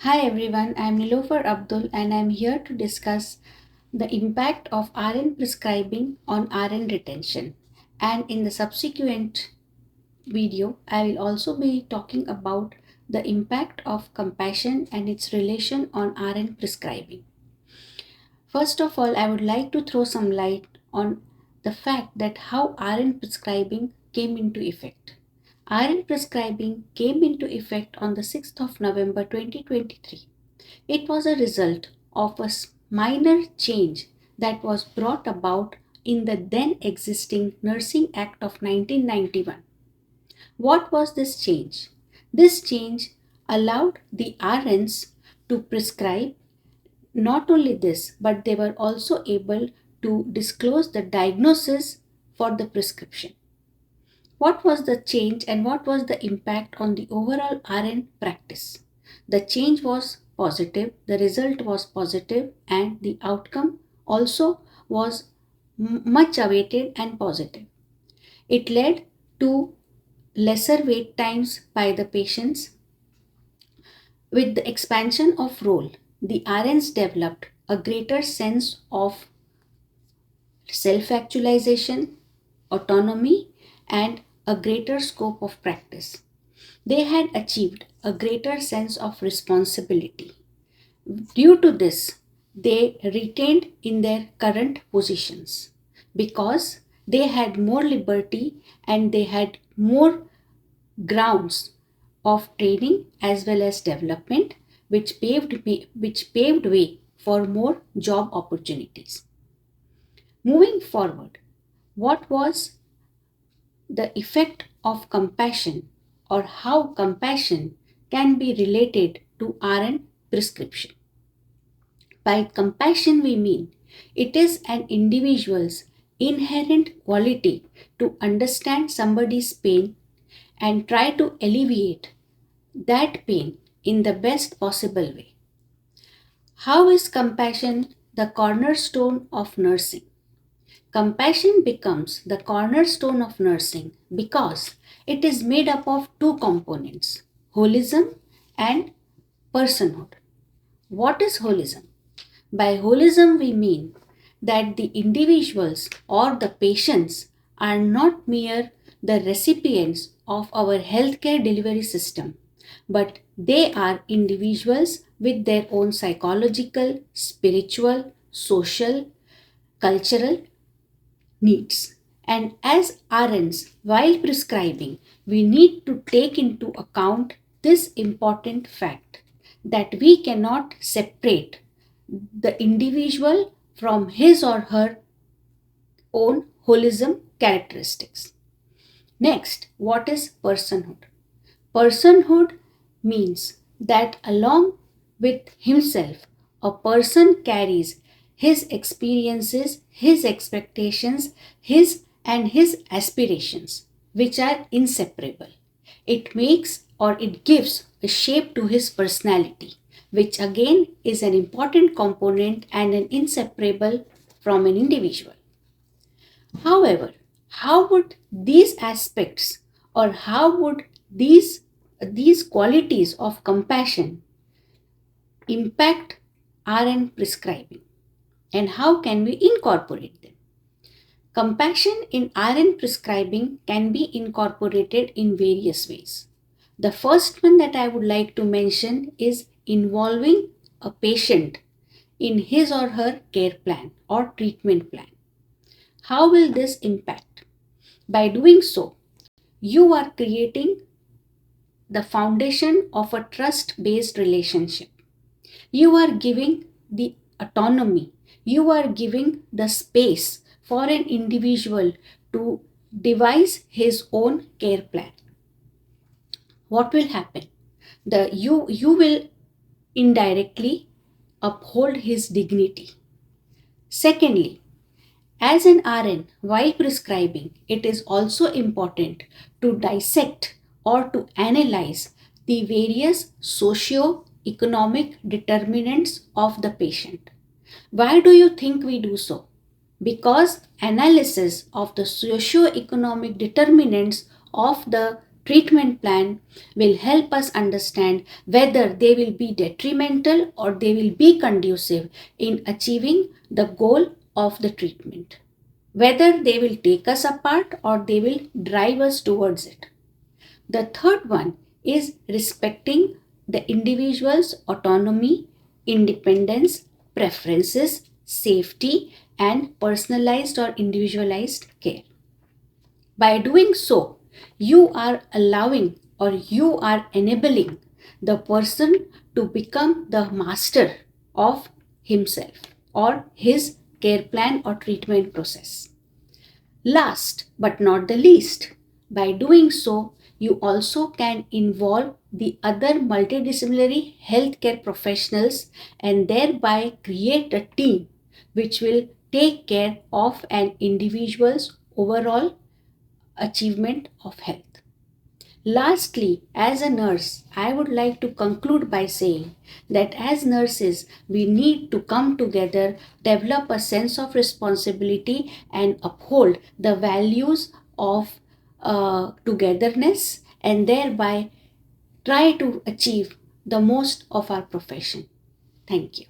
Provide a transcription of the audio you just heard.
Hi everyone, I am Nilofer Abdul and I am here to discuss the impact of RN prescribing on RN retention. And in the subsequent video, I will also be talking about the impact of compassion and its relation on RN prescribing. First of all, I would like to throw some light on the fact that how RN prescribing came into effect. RN prescribing came into effect on the 6th of November 2023. It was a result of a minor change that was brought about in the then existing Nursing Act of 1991. What was this change? This change allowed the RNs to prescribe. Not only this, but they were also able to disclose the diagnosis for the prescription. What was the change and what was the impact on the overall RN practice? The change was positive, the result was positive, and the outcome also was much awaited and positive. It led to lesser wait times by the patients. With the expansion of role, the RNs developed a greater sense of self actualization, autonomy, and a greater scope of practice. They had achieved a greater sense of responsibility. Due to this, they retained in their current positions because they had more liberty and they had more grounds of training as well as development, which paved way for more job opportunities. Moving forward, what was the effect of compassion or how compassion can be related to RN prescription? By compassion, we mean it is an individual's inherent quality to understand somebody's pain and try to alleviate that pain in the best possible way. How is compassion the cornerstone of nursing? Compassion becomes the cornerstone of nursing because it is made up of two components, holism and personhood. What is holism? By holism, we mean that the individuals or the patients are not mere the recipients of our healthcare delivery system, but they are individuals with their own psychological, spiritual, social, cultural needs. And as RNs, while prescribing, we need to take into account this important fact that we cannot separate the individual from his or her own holism characteristics. Next, what is personhood? Personhood means that along with himself, a person carries his experiences, his expectations, his aspirations, which are inseparable. It makes or it gives a shape to his personality, which again is an important component and an inseparable from an individual. However, how would these aspects or how would these qualities of compassion impact RN prescribing and how can we incorporate them? Compassion in RN prescribing can be incorporated in various ways. The first one that I would like to mention is involving a patient in his or her care plan or treatment plan. How will this impact? By doing so, you are creating the foundation of a trust based relationship. You are giving the autonomy, you are giving the space for an individual to devise his own care plan. What will happen? You will indirectly uphold his dignity. Secondly, as an RN, while prescribing, it is also important to dissect or to analyze the various socio-economic determinants of the patient. Why do you think we do so? Because analysis of the socio-economic determinants of the treatment plan will help us understand whether they will be detrimental or they will be conducive in achieving the goal of the treatment, whether they will take us apart or they will drive us towards it. The third one is respecting the individual's autonomy, independence, preferences, safety, and personalized or individualized care. By doing so, you are allowing or you are enabling the person to become the master of himself or his care plan or treatment process. Last but not the least, by doing so, you also can involve the other multidisciplinary healthcare professionals and thereby create a team which will take care of an individual's overall achievement of health. Lastly, as a nurse, I would like to conclude by saying that as nurses, we need to come together, develop a sense of responsibility, and uphold the values of togetherness, and thereby try to achieve the most of our profession. Thank you.